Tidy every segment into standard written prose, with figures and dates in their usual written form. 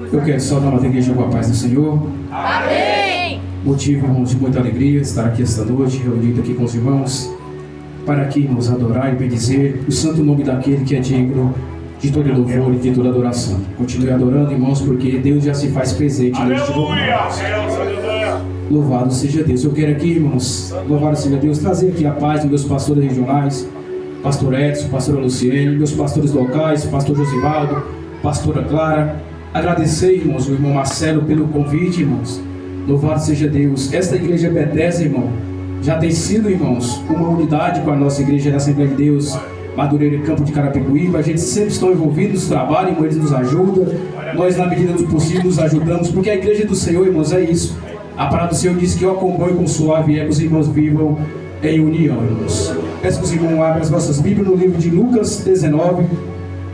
Eu quero saudar a igreja com a paz do Senhor. Amém! Motivo, irmãos, de muita alegria estar aqui esta noite, reunido aqui com os irmãos, para aqui, irmãos, adorar e bendizer o santo nome daquele que é digno de todo louvor e de toda adoração. Continue adorando, irmãos, porque Deus já se faz presente neste lugar. Louvado seja Deus. Eu quero aqui, irmãos, louvado seja Deus, trazer aqui a paz dos meus pastores regionais, pastor Edson, pastora Luciene, meus pastores locais, pastor Josivaldo, pastora Clara. Agradecer, irmãos, o irmão Marcelo pelo convite, irmãos. Louvado seja Deus. Esta igreja Bethesda, irmão, já tem sido, irmãos, uma unidade com a nossa igreja da Assembleia de Deus, Madureira e Campo de Carapicuíba. A gente sempre está envolvido no trabalho, irmão, eles nos ajudam. Nós, na medida do possível, nos ajudamos, porque a igreja do Senhor, irmãos, é isso. A palavra do Senhor diz que eu acompanho com suave é que os irmãos vivam em união, irmãos. Peço que os irmãos abram as vossas Bíblias no livro de Lucas 19.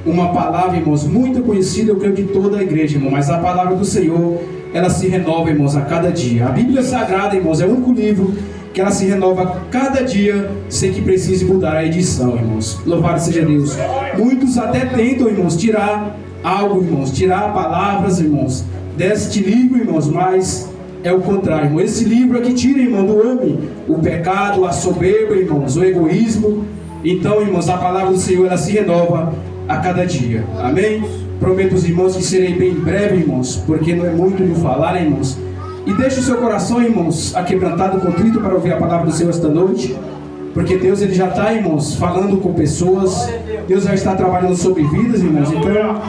Uma palavra, irmãos, muito conhecida, eu creio, de toda a igreja, irmão. Mas a palavra do Senhor, ela se renova, irmãos, a cada dia. A Bíblia Sagrada, irmãos, é o único livro que ela se renova a cada dia, sem que precise mudar a edição, irmãos. Louvado seja Deus. Muitos até tentam, irmãos, tirar algo, irmãos, tirar palavras, irmãos, deste livro, irmãos, mas é o contrário, irmão. Esse livro é que tira, irmão, do homem o pecado, a soberba, irmãos, o egoísmo. Então, irmãos, a palavra do Senhor, ela se renova a cada dia. Amém? Prometo aos irmãos que serei bem breve, irmãos, porque não é muito de falar, irmãos. E deixe o seu coração, irmãos, aquebrantado, contrito, para ouvir a palavra do Senhor esta noite. Porque Deus, ele já está, irmãos, falando com pessoas. Deus já está trabalhando sobre vidas, irmãos. Então,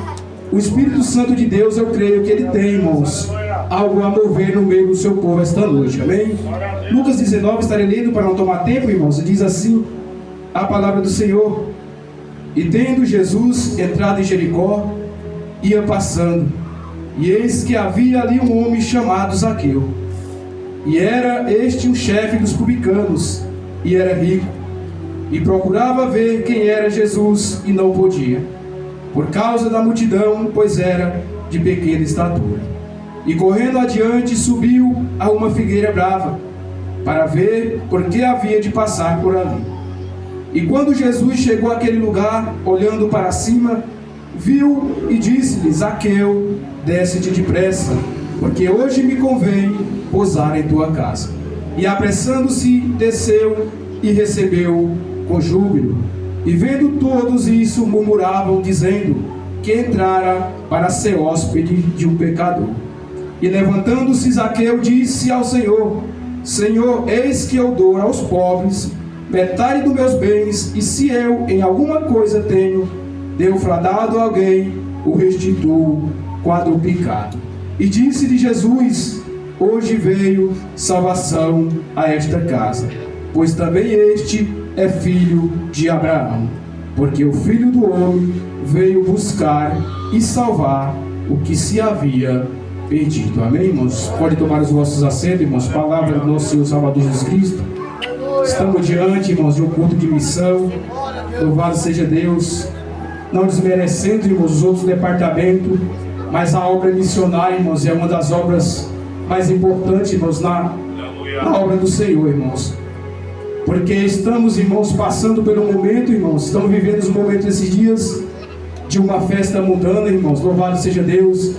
o Espírito Santo de Deus, eu creio que ele tem, irmãos, algo a mover no meio do seu povo esta noite. Amém? Lucas 19, estarei lendo para não tomar tempo, irmãos. Diz assim a palavra do Senhor: E tendo Jesus entrado em Jericó, ia passando, e eis que havia ali um homem chamado Zaqueu, e era este um chefe dos publicanos, e era rico, e procurava ver quem era Jesus, e não podia, por causa da multidão, pois era de pequena estatura. E correndo adiante, subiu a uma figueira brava, para ver por que havia de passar por ali. E quando Jesus chegou àquele lugar, olhando para cima, viu e disse-lhe: Zaqueu, desce-te depressa, porque hoje me convém pousar em tua casa. E apressando-se, desceu e recebeu com júbilo. E vendo todos isso, murmuravam, dizendo que entrara para ser hóspede de um pecador. E levantando-se, Zaqueu disse ao Senhor: Senhor, eis que eu dou aos pobres metade dos meus bens, e se eu em alguma coisa tenho defraudado alguém, o restituo quadruplicado. E disse-lhe Jesus: Hoje veio salvação a esta casa, pois também este é filho de Abraão, porque o Filho do Homem veio buscar e salvar o que se havia perdido. Amém, irmãos? Pode tomar os vossos assentos, irmãos. Palavra do nosso Senhor Salvador Jesus Cristo. Estamos diante, irmãos, de um culto de missão. Louvado seja Deus. Não desmerecendo, irmãos, os outros departamentos, mas a obra missionária, irmãos, é uma das obras mais importantes, irmãos, na obra do Senhor, irmãos. Porque estamos, irmãos, passando por um momento, irmãos, estamos vivendo os momentos esses dias de uma festa mundana, irmãos. Louvado seja Deus.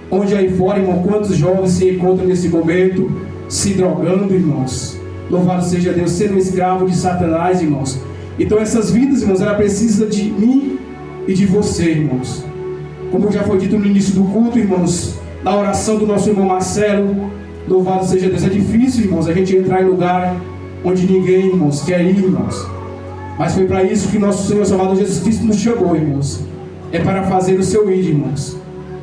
Onde aí fora, irmão, quantos jovens se encontram nesse momento se drogando, irmãos. Louvado seja Deus, sendo escravo de Satanás, irmãos. Então essas vidas, irmãos, ela precisa de mim e de você, irmãos. Como já foi dito no início do culto, irmãos, na oração do nosso irmão Marcelo, louvado seja Deus. É difícil, irmãos, a gente entrar em lugar onde ninguém, irmãos, quer ir, irmãos. Mas foi para isso que nosso Senhor Salvador Jesus Cristo nos chamou, irmãos. É para fazer o seu ir, irmãos.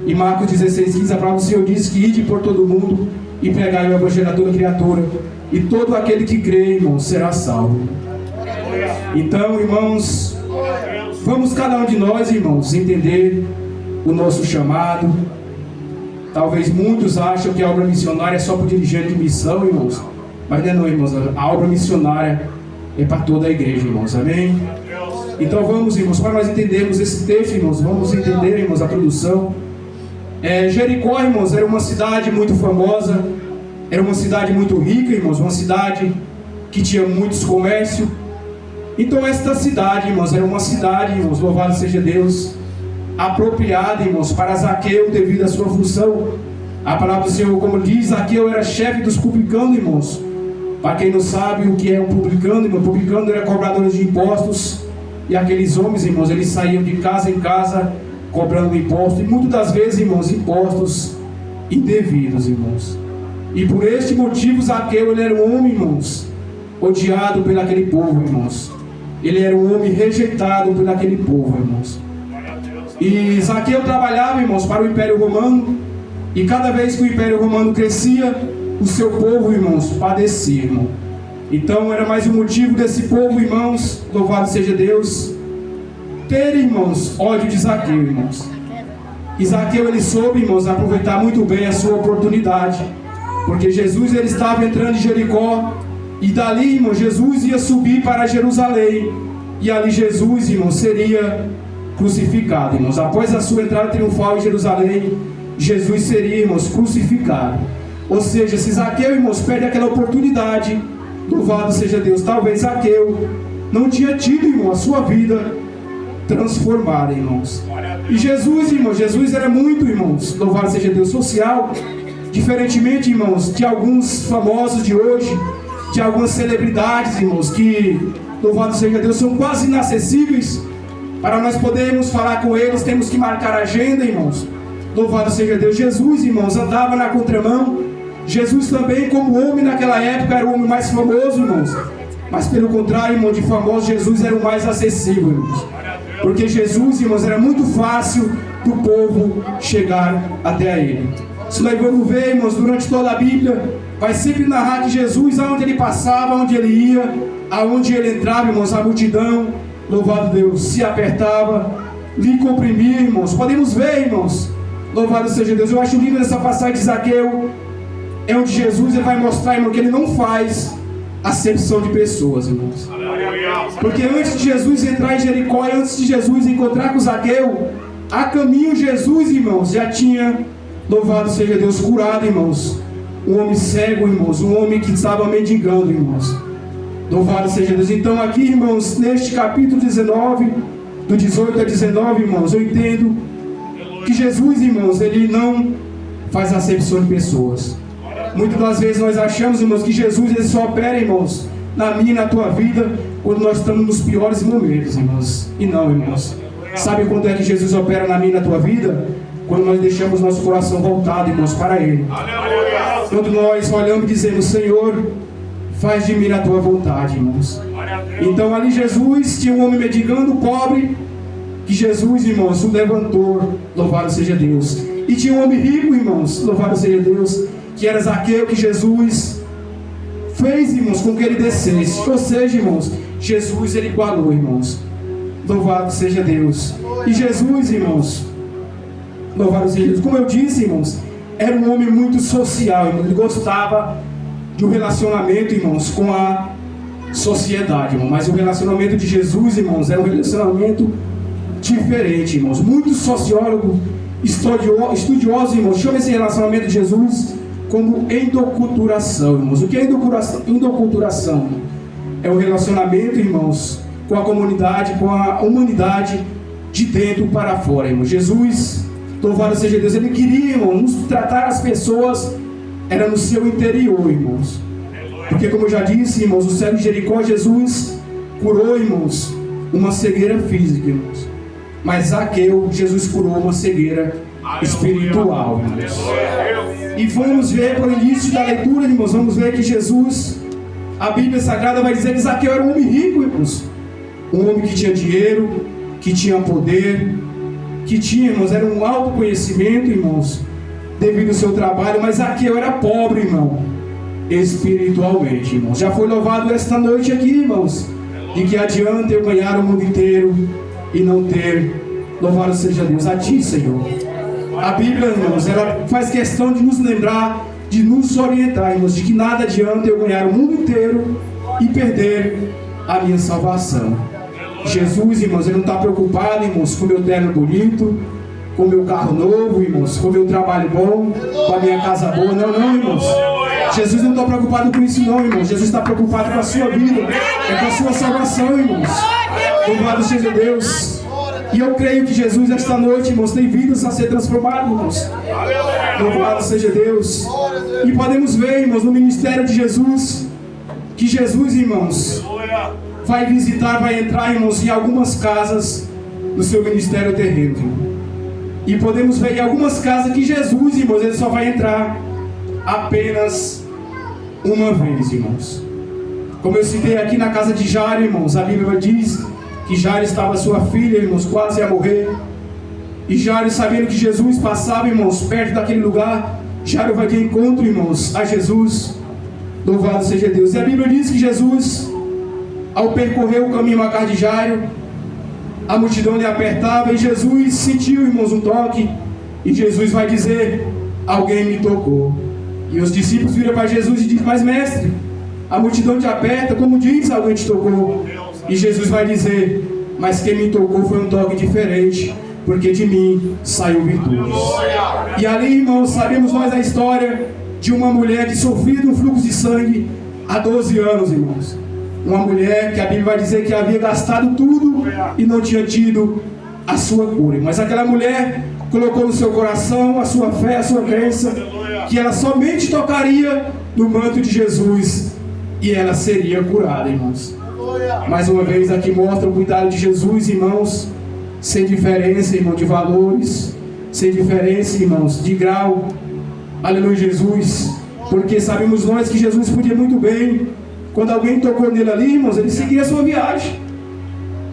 E Marcos 16:15, a palavra do Senhor diz que ide por todo mundo e pregai o evangelho a toda criatura, e todo aquele que crê, irmãos, será salvo. Então, irmãos, vamos cada um de nós, irmãos, entender o nosso chamado. Talvez muitos acham que a obra missionária é só para o dirigente de missão, irmãos. Mas não é não, irmãos. A obra missionária é para toda a igreja, irmãos. Amém? Então vamos, irmãos, para nós entendermos esse texto, irmãos, vamos entender, irmãos, a produção. Jericó, irmãos, era uma cidade muito famosa, era uma cidade muito rica, irmãos, uma cidade que tinha muitos comércios. Então esta cidade, irmãos, era uma cidade, irmãos, louvado seja Deus, apropriada, irmãos, para Zaqueu devido à sua função. A palavra do Senhor, como diz, Zaqueu era chefe dos publicanos, irmãos. Para quem não sabe o que é um publicano, irmão, publicano era cobrador de impostos. E aqueles homens, irmãos, eles saíam de casa em casa cobrando impostos. E muitas das vezes, irmãos, impostos indevidos, irmãos. E por este motivo, Zaqueu, ele era um homem, irmãos, odiado por aquele povo, irmãos. Ele era um homem rejeitado por aquele povo, irmãos. E Zaqueu trabalhava, irmãos, para o Império Romano. E cada vez que o Império Romano crescia, o seu povo, irmãos, padecia, irmão. Então era mais um motivo desse povo, irmãos, louvado seja Deus, ter, irmãos, ódio de Zaqueu, irmãos. E Zaqueu, ele soube, irmãos, aproveitar muito bem a sua oportunidade, porque Jesus, ele estava entrando em Jericó, e dali, irmãos, Jesus ia subir para Jerusalém, e ali Jesus, irmãos, seria crucificado, irmãos. Após a sua entrada triunfal em Jerusalém, Jesus seria, irmãos, crucificado. Ou seja, se Zaqueu, irmãos, perde aquela oportunidade, louvado seja Deus, talvez Zaqueu não tinha tido, irmão, a sua vida transformada, irmãos. E Jesus, irmãos, Jesus era muito, irmãos, louvado seja Deus, social, diferentemente, irmãos, de alguns famosos de hoje, de algumas celebridades, irmãos, que, louvado seja Deus, são quase inacessíveis. Para nós podermos falar com eles, temos que marcar a agenda, irmãos. Louvado seja Deus. Jesus, irmãos, andava na contramão. Jesus também, como homem naquela época, era o homem mais famoso, irmãos. Mas pelo contrário, irmão, de famoso, Jesus era o mais acessível, irmãos. Porque Jesus, irmãos, era muito fácil do povo chegar até a ele. Se nós vamos ver, irmãos, durante toda a Bíblia, vai sempre narrar que Jesus, aonde ele passava, aonde ele ia, aonde ele entrava, irmãos, a multidão, louvado Deus, se apertava, lhe comprimia, irmãos. Podemos ver, irmãos, louvado seja Deus. Eu acho lindo essa passagem de Zaqueu, é onde Jesus, ele vai mostrar, irmão, que ele não faz acepção de pessoas, irmãos. Porque antes de Jesus entrar em Jericó, e antes de Jesus encontrar com Zaqueu, a caminho Jesus, irmãos, já tinha, louvado seja Deus, curado, irmãos, um homem cego, irmãos, um homem que estava mendigando, irmãos. Louvado seja Deus. Então aqui, irmãos, neste capítulo 19, do 18 a 19, irmãos, eu entendo que Jesus, irmãos, ele não faz acepção de pessoas. Muitas das vezes nós achamos, irmãos, que Jesus, ele só opera, irmãos, na minha e na tua vida, quando nós estamos nos piores momentos, irmãos. E não, irmãos. Sabe quando é que Jesus opera na minha e na tua vida? Quando nós deixamos nosso coração voltado, irmãos, para Ele. Quando nós olhamos e dizemos, Senhor, faz de mim a tua vontade, irmãos. Então ali Jesus tinha um homem mendigando, pobre, que Jesus, irmãos, o levantou, louvado seja Deus. E tinha um homem rico, irmãos, louvado seja Deus, que era Zaqueu, que Jesus fez, irmãos, com que ele descesse. Ou seja, irmãos, Jesus, ele igualou, irmãos. Louvado seja Deus. E Jesus, irmãos, louvado seja Deus, como eu disse, irmãos, era um homem muito social, irmãos. Ele gostava de um relacionamento, irmãos, com a sociedade, irmãos. Mas o relacionamento de Jesus, irmãos, era um relacionamento diferente, irmãos. Muitos sociólogos, estudiosos, irmãos, chamam esse relacionamento de Jesus como endoculturação, irmãos. O que é endoculturação? É um relacionamento, irmãos, com a comunidade, com a humanidade, de dentro para fora, irmãos. Jesus, louvado seja Deus, ele queria, irmãos, tratar as pessoas, era no seu interior, irmãos. Porque, como eu já disse, irmãos, o cego de Jericó, Jesus curou, irmãos, uma cegueira física, irmãos. Mas Zaqueu, Jesus curou uma cegueira espiritual, irmãos. E vamos ver, para o início da leitura, irmãos, vamos ver que Jesus, a Bíblia Sagrada vai dizer que Zaqueu era um homem rico, irmãos. Um homem que tinha dinheiro, que tinha poder, que tinha, irmãos, era um autoconhecimento, irmãos, devido ao seu trabalho. Mas Zaqueu era pobre, irmão, espiritualmente, irmãos. Já foi louvado esta noite aqui, irmãos, de que adianta eu ganhar o mundo inteiro e não ter, louvado seja Deus, a ti, Senhor. A Bíblia, irmãos, ela faz questão de nos lembrar, de nos orientar, irmãos, de que nada adianta eu ganhar o mundo inteiro e perder a minha salvação. Jesus, irmãos, ele não está preocupado, irmãos, com o meu terno bonito, com o meu carro novo, irmãos, com o meu trabalho bom, com a minha casa boa. Não, irmãos. Jesus não está preocupado com isso, não, irmãos. Jesus está preocupado com a sua vida, é com a sua salvação, irmãos. Louvado seja Deus. E eu creio que Jesus, esta noite, irmãos, tem vidas a ser transformadas, irmãos. Louvado seja Deus. E podemos ver, irmãos, no ministério de Jesus, que Jesus, irmãos, vai visitar, vai entrar, irmãos, em algumas casas no seu ministério terreno, irmão. E podemos ver em algumas casas que Jesus, irmãos, ele só vai entrar apenas uma vez, irmãos. Como eu citei aqui na casa de Jairo, irmãos, a Bíblia diz que Jairo estava sua filha, irmãos, quase a morrer. E Jairo, sabendo que Jesus passava, irmãos, perto daquele lugar, Jairo vai de encontro, irmãos, a Jesus. Louvado seja Deus. E a Bíblia diz que Jesus, ao percorrer o caminho à casa de Jairo, a multidão lhe apertava e Jesus sentiu, irmãos, um toque. E Jesus vai dizer: alguém me tocou. E os discípulos viram para Jesus e dizem: mas mestre, a multidão te aperta, como diz, alguém te tocou? E Jesus vai dizer: mas quem me tocou foi um toque diferente, porque de mim saiu virtude. E ali, irmãos, sabemos nós a história de uma mulher que sofria de um fluxo de sangue há 12 anos, irmãos. Uma mulher que a Bíblia vai dizer que havia gastado tudo e não tinha tido a sua cura. Mas aquela mulher colocou no seu coração a sua fé, a sua crença, que ela somente tocaria no manto de Jesus e ela seria curada, irmãos. Mais uma vez aqui mostra o cuidado de Jesus, irmãos, sem diferença, irmão, de valores, sem diferença, irmãos, de grau. Aleluia, Jesus. Porque sabemos nós que Jesus podia muito bem, quando alguém tocou nele ali, irmãos, ele seguia a sua viagem.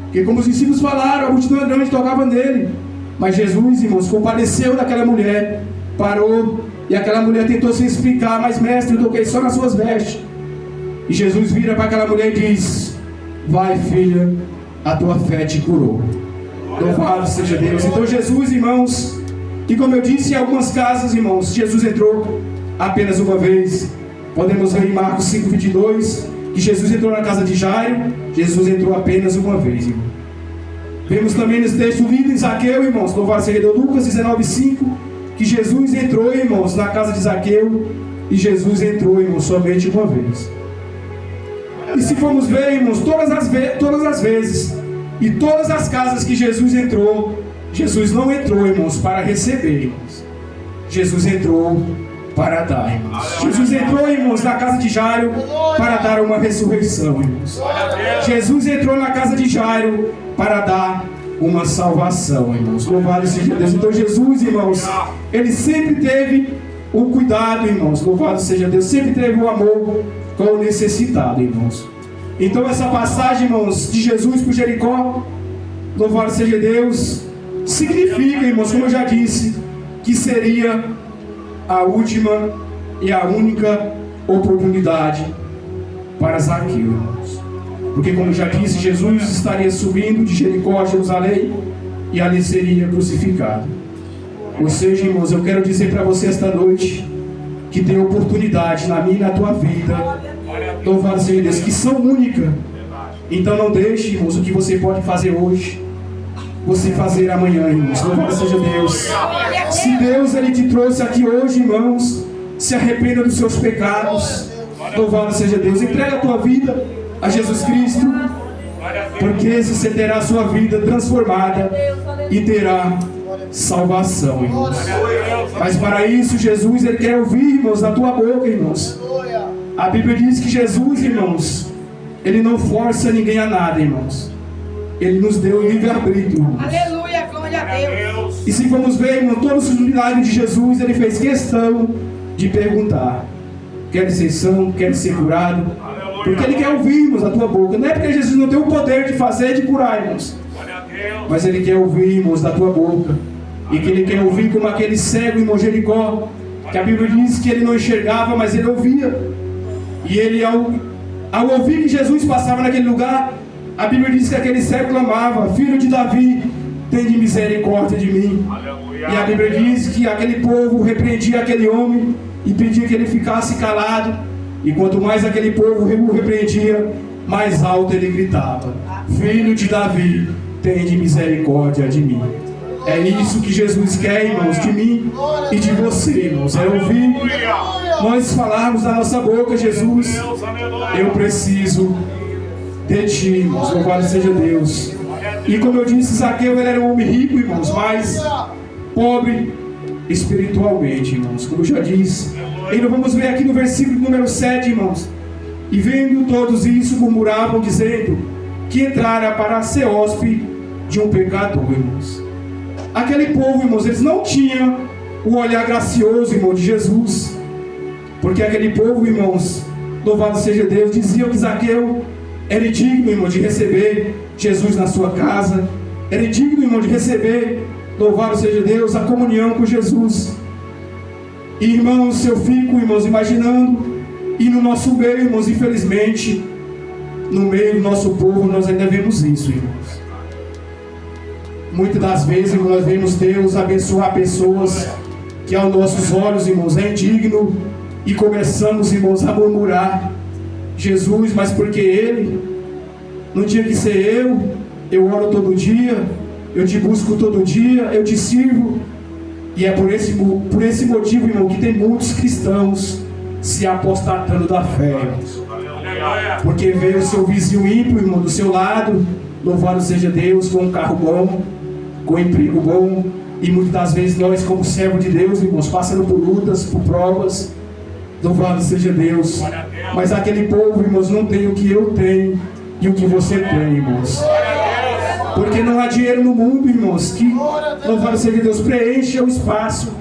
Porque como os discípulos falaram, a multidão grande tocava nele. Mas Jesus, irmãos, compadeceu daquela mulher, parou, e aquela mulher tentou se explicar: mas mestre, eu toquei só nas suas vestes. E Jesus vira para aquela mulher e diz: vai, filha, a tua fé te curou. Louvado seja Deus. Então Jesus, irmãos, e como eu disse, em algumas casas, irmãos, Jesus entrou apenas uma vez. Podemos ver em Marcos 5:22 que Jesus entrou na casa de Jairo. Jesus entrou apenas uma vez, irmão. Vemos também nesse texto lido em Zaqueu, irmãos, louvado seja Deus, Lucas 19:5, que Jesus entrou, irmãos, na casa de Zaqueu. E Jesus entrou, irmãos, somente uma vez. E se formos ver, irmãos, todas as vezes e todas as casas que Jesus entrou, Jesus não entrou, irmãos, para receber, irmãos. Jesus entrou para dar, irmãos. Jesus entrou, irmãos, na casa de Jairo para dar uma ressurreição, irmãos. Jesus entrou na casa de Jairo para dar uma salvação, irmãos. Louvado seja Deus. Então Jesus, irmãos, ele sempre teve o cuidado, irmãos. Louvado seja Deus. Sempre teve o amor com o necessitado, irmãos. Então essa passagem, irmãos, de Jesus por Jericó, louvado seja Deus, significa, irmãos, como eu já disse, que seria a última e a única oportunidade para Zaqueu, irmãos. Porque, como eu já disse, Jesus estaria subindo de Jericó a Jerusalém e ali seria crucificado. Ou seja, irmãos, eu quero dizer para você esta noite que tem oportunidade na minha e na tua vida, louvado seja Deus, que são únicas. Então não deixe, irmãos, o que você pode fazer hoje, você fazer amanhã, irmãos. Louvado seja Deus. Se Deus ele te trouxe aqui hoje, irmãos, se arrependa dos seus pecados. Louvado seja Deus. Entrega a tua vida a Jesus Cristo, porque você terá a sua vida transformada e terá salvação, irmãos. Mas para isso Jesus ele quer ouvir, irmãos, da tua boca, irmãos. A Bíblia diz que Jesus, irmãos, ele não força ninguém a nada, irmãos. Ele nos deu livre-arbítrio, irmãos. Aleluia, glória a Deus. E se vamos ver, irmão, todos os milagres de Jesus, ele fez questão de perguntar: quer ser são, quer ser curado? Porque ele quer ouvir, irmãos, da tua boca. Não é porque Jesus não tem o poder de fazer, de curar, irmãos, mas ele quer ouvir, irmãos, da tua boca. E que ele quer ouvir como aquele cego, irmão, Jericó, que a Bíblia diz que ele não enxergava, mas ele ouvia. E ele, ao ouvir que Jesus passava naquele lugar, a Bíblia diz que aquele cego clamava: filho de Davi, tende misericórdia de mim. E a Bíblia diz que aquele povo repreendia aquele homem e pedia que ele ficasse calado. E quanto mais aquele povo o repreendia, mais alto ele gritava: filho de Davi, tende misericórdia de mim. É isso que Jesus quer, irmãos, de mim e de você, irmãos. É ouvir nós falarmos da nossa boca: Jesus, eu preciso de ti, irmãos. Louvado seja Deus. E como eu disse, Zaqueu ele era um homem rico, irmãos, mas pobre espiritualmente, irmãos. Como eu já disse. E nós vamos ver aqui no versículo número 7, irmãos. E vendo todos isso, murmuravam, dizendo que entrara para ser hóspede de um pecador, irmãos. Aquele povo, irmãos, eles não tinham o olhar gracioso, irmão, de Jesus. Porque aquele povo, irmãos, louvado seja Deus, diziam que Zaqueu era digno, irmão, de receber Jesus na sua casa. Era digno, irmão, de receber, louvado seja Deus, a comunhão com Jesus. E, irmãos, eu fico, irmãos, imaginando, e no nosso meio, irmãos, infelizmente, no meio do nosso povo, nós ainda vemos isso, irmãos. Muitas das vezes, irmãos, nós vemos Deus abençoar pessoas que aos nossos olhos, irmãos, é indigno, e começamos, irmãos, a murmurar Jesus, mas porque Ele não tinha que ser eu oro todo dia, eu te busco todo dia, eu te sirvo. E é por esse motivo, irmão, que tem muitos cristãos se apostatando da fé, irmãos. Porque veio o seu vizinho ímpio, irmão, do seu lado, louvado seja Deus, com um carro bom, com um emprego bom. E muitas das vezes nós, como servos de Deus, irmãos, passando por lutas, por provas, louvado seja Deus. Mas aquele povo, irmãos, não tem o que eu tenho e o que você tem, irmãos. Porque não há dinheiro no mundo, irmãos, que, louvado seja Deus, preencha o espaço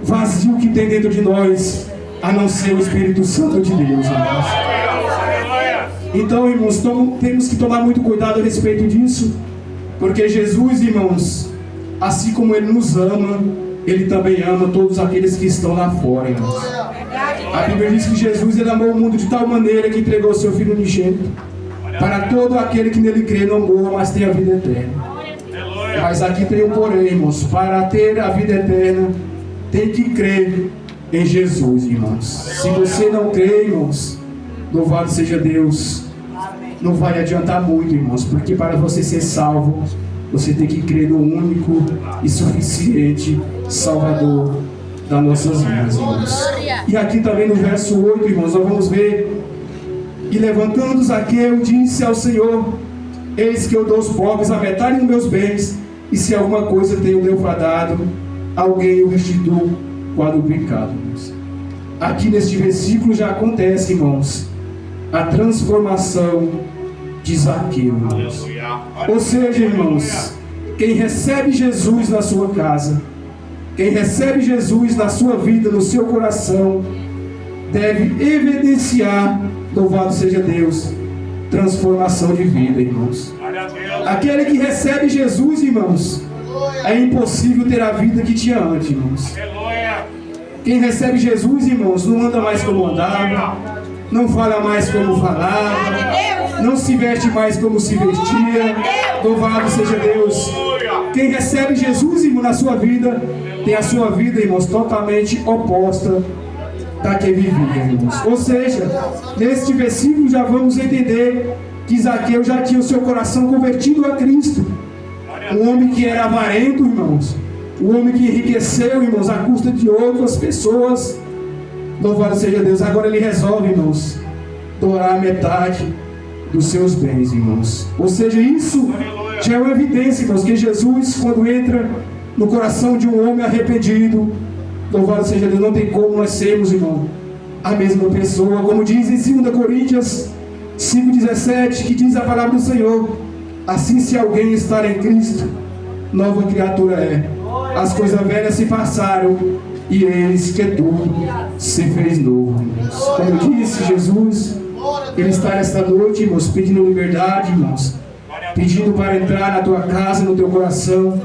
vazio que tem dentro de nós, a não ser o Espírito Santo de Deus, irmãos. Então, irmãos, temos que tomar muito cuidado a respeito disso, porque Jesus, irmãos, assim como Ele nos ama, Ele também ama todos aqueles que estão lá fora, irmãos. A Bíblia diz que Jesus, Ele amou o mundo de tal maneira que entregou o seu Filho unigênito, para todo aquele que nele crê não morra, mas tenha a vida eterna. Mas aqui tem um porém, irmãos. Para ter a vida eterna, tem que crer em Jesus, irmãos. Se você não crê, irmãos, louvado seja Deus, não vai adiantar muito, irmãos, porque para você ser salvo, você tem que crer no único e suficiente Salvador das nossas vidas, irmãos. E aqui também no verso 8, irmãos, nós vamos ver: e levantando Zaqueu, disse ao Senhor: eis que eu dou aos pobres a metade dos meus bens, e se alguma coisa tenho defraudado, alguém o restituo quadruplicado. Aqui neste versículo já acontece, irmãos, a transformação de Zaqueu, irmãos. Ou seja, irmãos, quem recebe Jesus na sua casa, quem recebe Jesus na sua vida, no seu coração, deve evidenciar, louvado seja Deus, transformação de vida, irmãos. Aquele que recebe Jesus, irmãos, é impossível ter a vida que tinha antes, irmãos. Quem recebe Jesus, irmãos, não anda mais como andava, não fala mais como falava, não se veste mais como se vestia, louvado seja Deus. Quem recebe Jesus, irmão, na sua vida, tem a sua vida, irmãos, totalmente oposta da que vivia, irmãos. Ou seja, neste versículo já vamos entender que Zaqueu já tinha o seu coração convertido a Cristo. Um homem que era avarento, irmãos, um homem que enriqueceu, irmãos, à custa de outras pessoas. Louvado seja Deus. Agora ele resolve, irmãos, doar metade dos seus bens, irmãos. Ou seja, isso já é uma evidência, irmãos, que Jesus, quando entra no coração de um homem arrependido, louvado seja Deus, não tem como nós sermos, irmão, a mesma pessoa. Como diz em 2 Coríntios 5,17, que diz a palavra do Senhor: assim, se alguém estar em Cristo, nova criatura é. As coisas velhas se passaram, e eis que tudo se fez novo, irmãos. Como eu disse, Jesus, Ele está nesta noite, irmãos, pedindo liberdade, irmãos, pedindo para entrar na tua casa, no teu coração.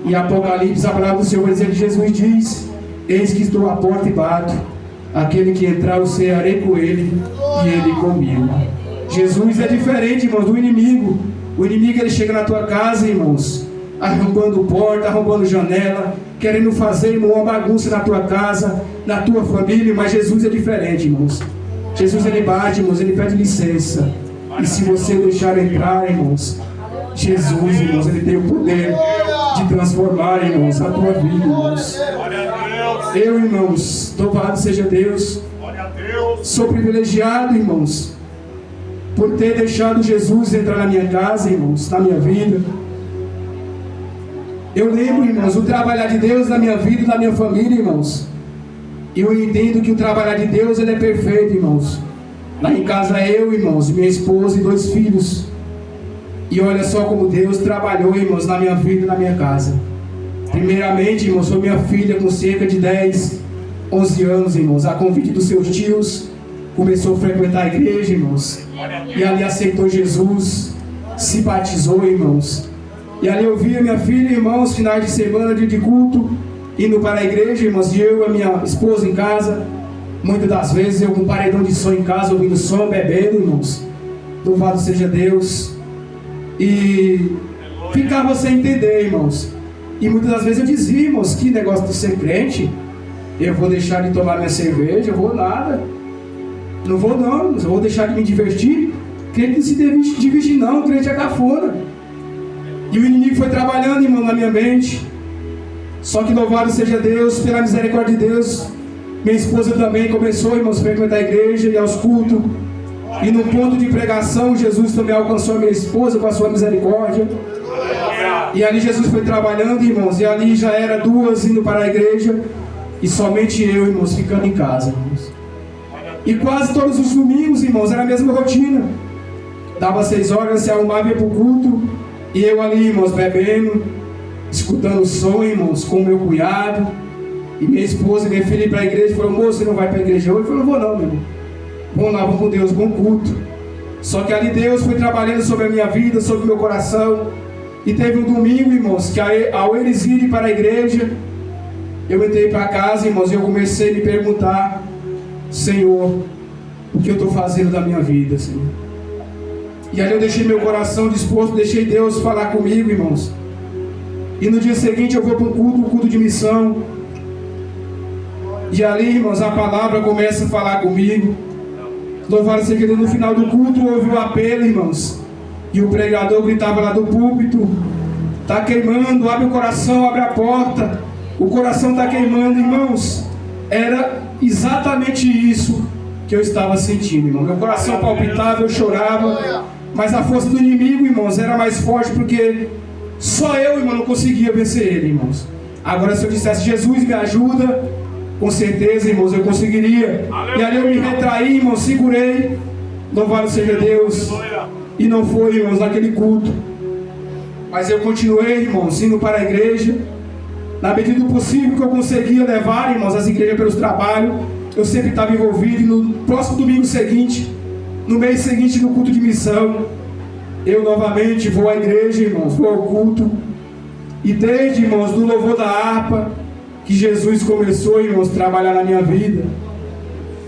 E Apocalipse, a palavra do Senhor vai dizer que Jesus diz: eis que estou à porta e bato, aquele que entrar eu cearei com ele, e ele comigo. Jesus é diferente, irmãos, do inimigo. O inimigo, ele chega na tua casa, irmãos, arrombando porta, arrombando janela, querendo fazer, irmão, uma bagunça na tua casa, na tua família. Mas Jesus é diferente, irmãos. Jesus, ele bate, irmãos, ele pede licença. E se você deixar entrar, irmãos, Jesus, irmãos, ele tem o poder de transformar, irmãos, a tua vida, irmãos. Eu, irmãos, louvado seja Deus, sou privilegiado, irmãos, por ter deixado Jesus entrar na minha casa, irmãos, na minha vida. Eu lembro, irmãos, o trabalhar de Deus na minha vida e na minha família, irmãos. Eu entendo que o trabalhar de Deus, ele é perfeito, irmãos. Lá em casa eu, irmãos, minha esposa e 2 filhos. E olha só como Deus trabalhou, irmãos, na minha vida e na minha casa. Primeiramente, irmãos, foi minha filha com cerca de 10, 11 anos, irmãos, a convite dos seus tios, começou a frequentar a igreja, irmãos. E ali aceitou Jesus, se batizou, irmãos. E ali eu via minha filha, irmãos, finais de semana, dia de culto, indo para a igreja, irmãos, e eu e a minha esposa em casa. Muitas das vezes eu com um paredão de som em casa, ouvindo som, bebendo, irmãos. Louvado seja Deus. E ficava sem entender, irmãos. E muitas das vezes eu dizia, irmãos, que negócio de ser crente. Eu vou deixar de tomar minha cerveja, eu vou nada. Não vou não, eu vou deixar de me divertir. Crente não se divide não, crente é cafona. E o inimigo foi trabalhando, irmão, na minha mente. Só que louvado seja Deus, pela misericórdia de Deus. Minha esposa também começou, irmãos, a frequentar a igreja e aos cultos. E no ponto de pregação, Jesus também alcançou a minha esposa com a sua misericórdia. E ali Jesus foi trabalhando, irmãos. E ali já era 2 indo para a igreja. E somente eu, irmãos, ficando em casa, irmãos. E quase todos os domingos, irmãos, era a mesma rotina. Dava 6 horas, se arrumava e ia para o culto. E eu ali, irmãos, bebendo, escutando o som, irmãos, com o meu cunhado. E minha esposa e minha filha ir para a igreja. Falou, moço, você não vai para a igreja hoje? Eu falei, não vou não, meu irmão. Vamos lá, vamos com Deus, bom culto. Só que ali Deus foi trabalhando sobre a minha vida, sobre o meu coração. E teve um domingo, irmãos, que ao eles irem para a igreja, eu entrei para casa, irmãos, e eu comecei a me perguntar, Senhor, o que eu estou fazendo da minha vida, Senhor? E ali eu deixei meu coração disposto, deixei Deus falar comigo, irmãos. E no dia seguinte eu vou para um culto de missão. E ali, irmãos, a palavra começa a falar comigo. Louvado seja Deus, no final do culto houve o apelo, irmãos. E o pregador gritava lá do púlpito, está queimando, abre o coração, abre a porta. O coração está queimando, irmãos. Era exatamente isso que eu estava sentindo, irmão. Meu coração palpitava, eu chorava. Mas a força do inimigo, irmãos, era mais forte, porque só eu, irmão, não conseguia vencer ele, irmãos. Agora, se eu dissesse, Jesus me ajuda, com certeza, irmãos, eu conseguiria. E ali eu me retraí, irmãos, segurei. Louvado seja Deus. E não foi, irmãos, naquele culto. Mas eu continuei, irmãos, indo para a igreja. Na medida do possível que eu conseguia levar, irmãos, as igrejas pelos trabalhos, eu sempre estava envolvido. E no próximo domingo seguinte, no mês seguinte, no culto de missão, eu novamente vou à igreja, irmãos, vou ao culto. E desde, irmãos, do louvor da harpa, que Jesus começou, irmãos, a trabalhar na minha vida.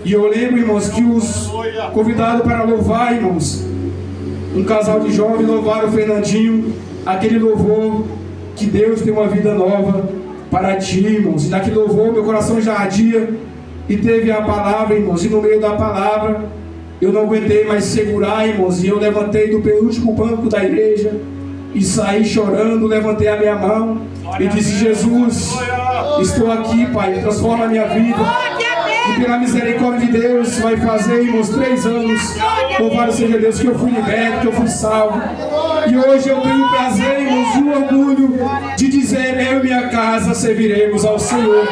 E eu lembro, irmãos, que os convidados para louvar, irmãos, um casal de jovens louvaram o Fernandinho, aquele louvor, que Deus tem uma vida nova para ti, irmãos. E naquele louvor meu coração já ardia. E teve a palavra, irmãos. E no meio da palavra eu não aguentei mais segurar, irmãos. E eu levantei do penúltimo banco da igreja e saí chorando, levantei a minha mão e disse, Jesus, estou aqui, Pai, transforma a minha vida. E pela misericórdia de Deus vai fazer, irmãos, 3 anos. Louvado seja Deus, que eu fui liberto, que eu fui salvo. E hoje eu tenho o prazer, irmãos, e o orgulho de dizer, eu e minha casa serviremos ao Senhor.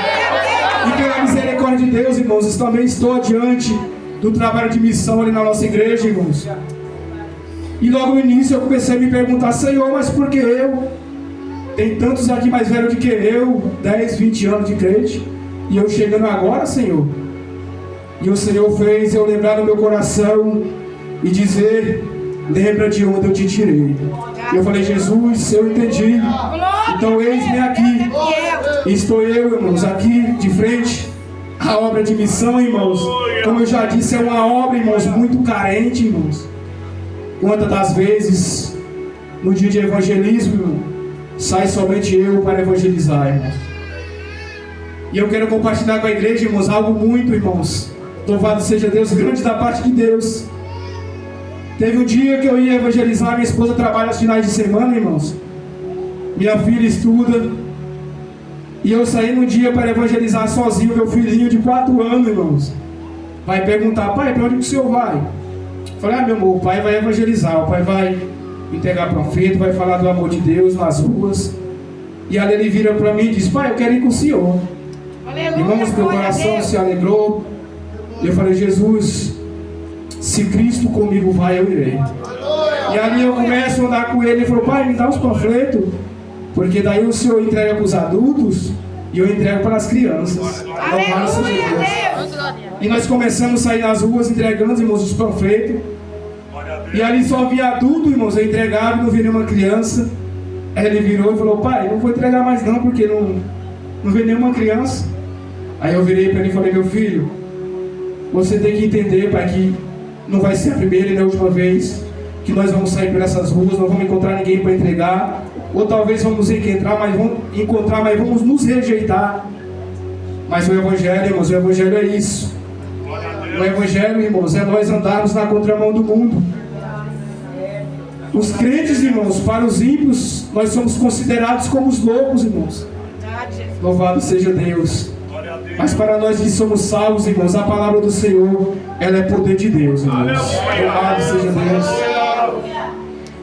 E pela misericórdia de Deus, irmãos, também estou diante do trabalho de missão ali na nossa igreja, irmãos. E logo no início eu comecei a me perguntar, Senhor, mas por que eu? Tem tantos aqui mais velhos do que eu, 10, 20 anos de crente, e eu chegando agora, Senhor. E o Senhor fez eu lembrar no meu coração e dizer, lembra de onde eu te tirei. E eu falei, Jesus, eu entendi. Então eis-me aqui. E estou eu, irmãos, aqui de frente à obra de missão, irmãos. Como eu já disse, é uma obra, irmãos, muito carente, irmãos. Quantas das vezes, no dia de evangelismo, irmão, sai somente eu para evangelizar, irmãos. E eu quero compartilhar com a igreja, irmãos, algo muito, irmãos, louvado seja Deus, grande da parte de Deus. Teve um dia que eu ia evangelizar, minha esposa trabalha aos finais de semana, irmãos. Minha filha estuda. E eu saí no dia para evangelizar sozinho, meu filhinho de 4 anos, irmãos. Vai perguntar, pai, para onde que o senhor vai? Eu falei, meu amor, o pai vai evangelizar, o pai vai entregar profeta, vai falar do amor de Deus nas ruas. E ali ele vira para mim e diz: pai, eu quero ir com o senhor. Aleluia, Irmãos, meu glória a coração Deus. se alegrou. E eu falei: Jesus, se Cristo comigo vai, eu irei. E ali eu começo a andar com ele. Ele falou: pai, me dá os panfletos, porque daí o senhor entrega para os adultos e eu entrego para as crianças. Louvado seja Deus. E nós começamos a sair nas ruas entregando, irmãos, os panfletos. E ali só havia adulto, irmãos, eu entregava e não vi nenhuma criança. Aí ele virou e falou: pai, não vou entregar mais não, porque não vê nenhuma criança. Aí eu virei para ele e falei: meu filho, você tem que entender, pai, que não vai ser a primeira e nem a última vez que nós vamos sair por essas ruas, não vamos encontrar ninguém para entregar, ou talvez vamos encontrar, mas vamos nos rejeitar. Mas o Evangelho, irmãos, o Evangelho é isso. O Evangelho, irmãos, é nós andarmos na contramão do mundo. Os crentes, irmãos, para os ímpios, nós somos considerados como os loucos, irmãos. Louvado seja Deus. Mas para nós que somos salvos, irmãos, a palavra do Senhor, ela é poder de Deus, irmãos. Louvado seja Deus.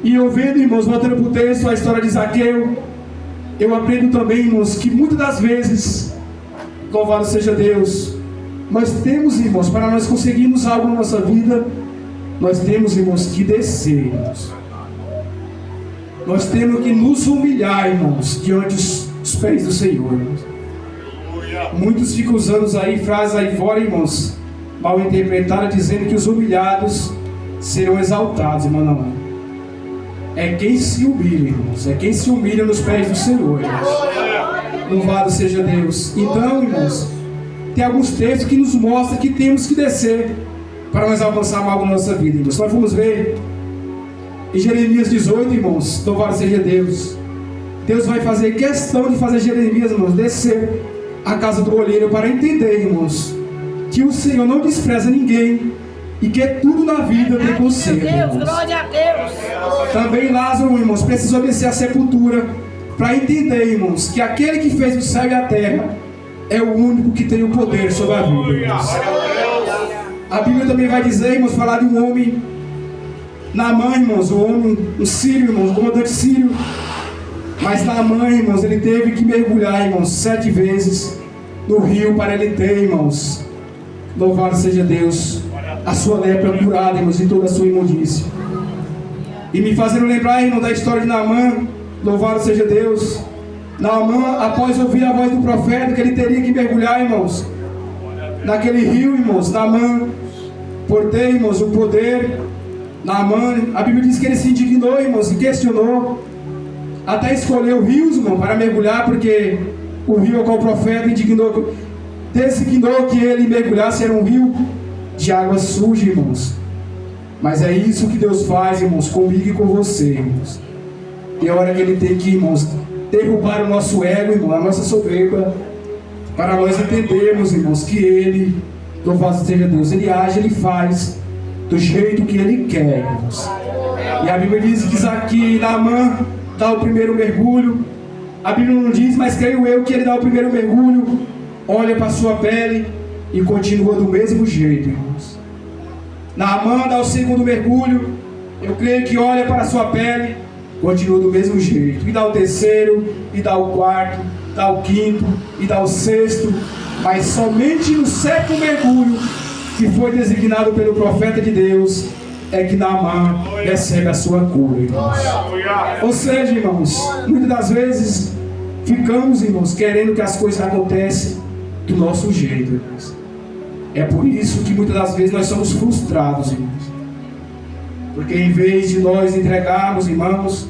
E eu vendo, irmãos, voltando para o texto, a história de Zaqueu, eu aprendo também, irmãos, que muitas das vezes, louvado seja Deus, nós temos, irmãos, para nós conseguirmos algo na nossa vida, nós temos, irmãos, que descer, irmãos. Nós temos que nos humilhar, irmãos, diante dos pés do Senhor, irmãos. Muitos ficam usando aí frases aí fora, irmãos, mal interpretadas, dizendo que os humilhados serão exaltados, irmão. Não. É quem se humilha, irmãos. É quem se humilha nos pés do Senhor, irmãos. Louvado seja Deus. Então, irmãos, tem alguns textos que nos mostram que temos que descer para nós avançarmos algo na nossa vida, irmãos. Nós vamos ver em Jeremias 18, irmãos. Louvado seja Deus. Deus vai fazer questão de fazer Jeremias, irmãos, descer a casa do olheiro para entender, irmãos, que o Senhor não despreza ninguém e que tudo na vida tem conserto, irmãos. Glória a Deus. Também Lázaro, irmãos, precisou descer a sepultura para entender, irmãos, que aquele que fez o céu e a terra é o único que tem o poder sobre a vida, irmãos. A Bíblia também vai dizer, irmãos, falar de um homem, Naamã, irmãos, um sírio, irmãos, um comandante sírio. Mas Naamã, irmãos, ele teve que mergulhar, irmãos, 7 vezes no rio para ele ter, irmãos, louvado seja Deus, a sua lepra curada, irmãos, e toda a sua imundícia. E me fazendo lembrar, irmão, da história de Naamã, louvado seja Deus. Naamã, após ouvir a voz do profeta, que ele teria que mergulhar, irmãos, naquele rio, irmãos, Naamã, por ter, irmãos, o poder, Naamã, a Bíblia diz que ele se indignou, irmãos, e questionou, até escolheu rios, irmão, para mergulhar, porque o rio ao qual o profeta designou que ele mergulhasse era um rio de água suja, irmãos. Mas é isso que Deus faz, irmãos, comigo e com você, irmãos. Tem hora que Ele tem que, irmãos, derrubar o nosso ego, irmão, a nossa soberba, para nós entendermos, irmãos, que Ele, louvado seja Deus, Ele age, Ele faz do jeito que Ele quer, irmãos. E a Bíblia diz que Naamã dá o primeiro mergulho. A Bíblia não diz, mas creio eu que ele dá o primeiro mergulho, olha para a sua pele e continua do mesmo jeito, irmãos. Naamã dá o segundo mergulho, eu creio que olha para a sua pele, continua do mesmo jeito. E dá o terceiro, e dá o quarto, dá o quinto, e dá o sexto, mas somente no 7º mergulho, que foi designado pelo profeta de Deus, é que Naamã recebe a sua cura, irmãos. Ou seja, irmãos, muitas das vezes ficamos, irmãos, querendo que as coisas aconteçam do nosso jeito, irmãos. É por isso que muitas das vezes nós somos frustrados, irmãos. Porque em vez de nós entregarmos, irmãos,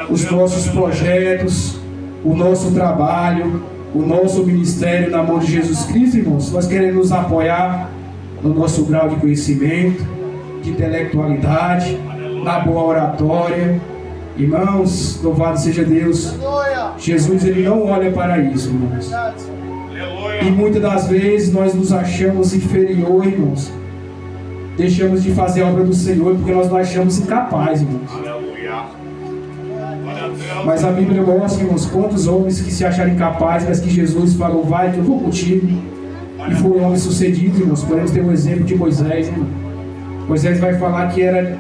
os nossos projetos, o nosso trabalho, o nosso ministério na mão de Jesus Cristo, irmãos, nós queremos nos apoiar no nosso grau de conhecimento, de intelectualidade, na boa oratória. Irmãos, louvado seja Deus. Jesus, Ele não olha para isso, irmãos. E muitas das vezes nós nos achamos inferior, irmãos. Deixamos de fazer a obra do Senhor porque nós nos achamos incapazes, irmãos. Mas a Bíblia mostra, irmãos, quantos homens que se acharam incapazes, mas que Jesus falou: vai que eu vou contigo. E foi um homem sucedido, irmãos. Podemos ter um exemplo de Moisés, irmão. Moisés vai falar que era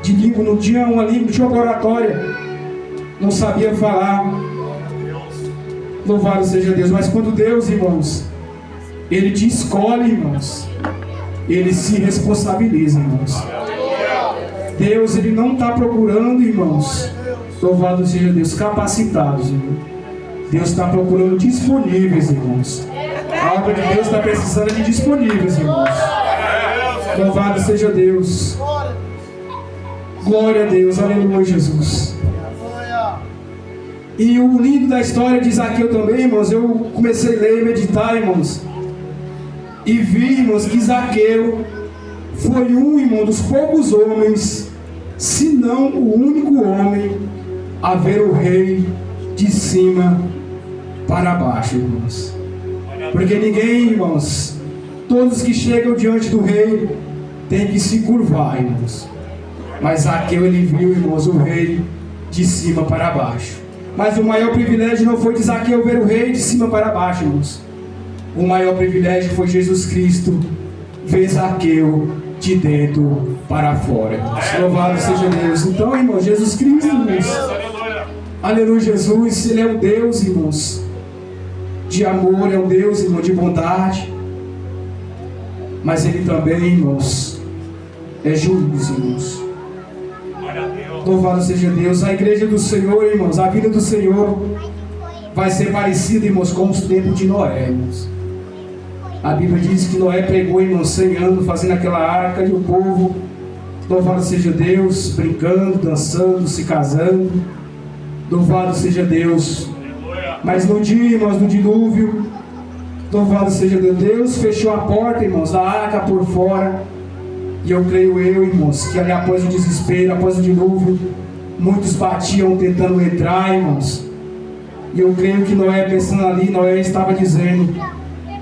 de língua, não tinha uma língua, não tinha uma oratória, não sabia falar. Louvado seja Deus. Mas quando Deus, irmãos, Ele te escolhe, irmãos, Ele se responsabiliza, irmãos. Deus, Ele não está procurando, irmãos, louvado seja Deus, capacitados, irmão. Deus está procurando disponíveis, irmãos. A obra de Deus está precisando de disponíveis, irmãos. Louvado seja Deus. Glória a Deus, aleluia, Jesus. E o lindo da história de Zaqueu também, irmãos, eu comecei a ler e meditar, irmãos, e vi, irmãos, que Zaqueu foi irmão, dos poucos homens, se não o único homem, a ver o rei de cima para baixo, irmãos. Porque ninguém, irmãos, todos que chegam diante do rei têm que se curvar, irmãos. Mas Zaqueu, ele viu, irmãos, o rei de cima para baixo. Mas o maior privilégio não foi de Zaqueu ver o rei de cima para baixo, irmãos. O maior privilégio foi Jesus Cristo ver Zaqueu de dentro para fora, irmãos. Louvado seja Deus. Então, irmãos, Jesus Cristo, irmãos, aleluia, Jesus, Ele é um Deus, irmãos, de amor, é um Deus, irmão, de bondade. Mas Ele também, irmãos, é juiz, irmãos. Louvado seja Deus. A igreja do Senhor, irmãos, a vida do Senhor vai ser parecida, irmãos, com os tempos de Noé, irmãos. A Bíblia diz que Noé pregou, irmãos, 100 anos fazendo aquela arca, e o povo, louvado seja Deus, brincando, dançando, se casando. Louvado seja Deus. Mas no dia, irmãos, do dilúvio, louvado seja Deus, Deus fechou a porta, irmãos, da arca por fora. E eu creio, irmãos, que ali após o desespero, após o dilúvio, muitos batiam tentando entrar, irmãos. E eu creio que Noé, pensando ali, Noé estava dizendo: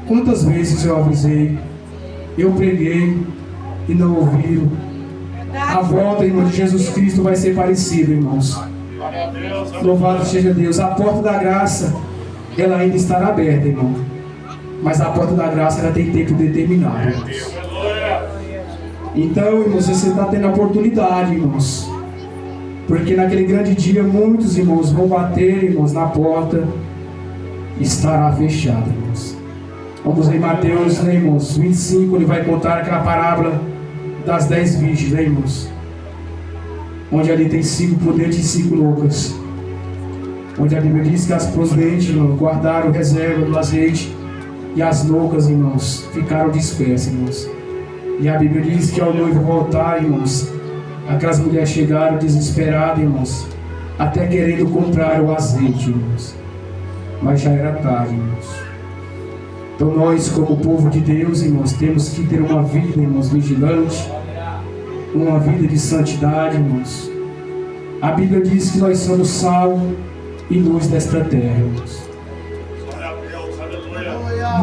quantas vezes eu avisei, eu preguei e não ouviram. A volta, irmão, de Jesus Cristo vai ser parecida, irmãos. Louvado seja Deus. A porta da graça, ela ainda estará aberta, irmão. Mas a porta da graça, ela tem tempo determinado, irmãos. Então, irmãos, você está tendo a oportunidade, irmãos. Porque naquele grande dia, muitos, irmãos, vão bater, irmãos, na porta. Estará fechada, irmãos. Vamos em Mateus, né, irmãos, 25, ele vai contar aquela parábola das 10 virgens, né, irmãos? Onde ali tem 5 prudentes e 5 loucas. Onde a Bíblia diz que as prudentes, irmãos, guardaram reserva do azeite. E as loucas, irmãos, ficaram dispersas, irmãos. E a Bíblia diz que ao noivo voltar, irmãos, aquelas mulheres chegaram desesperadas, irmãos, até querendo comprar o azeite, irmãos. Mas já era tarde, irmãos. Então nós, como povo de Deus, irmãos, temos que ter uma vida, irmãos, vigilante, uma vida de santidade, irmãos. A Bíblia diz que nós somos sal e luz desta terra, irmãos.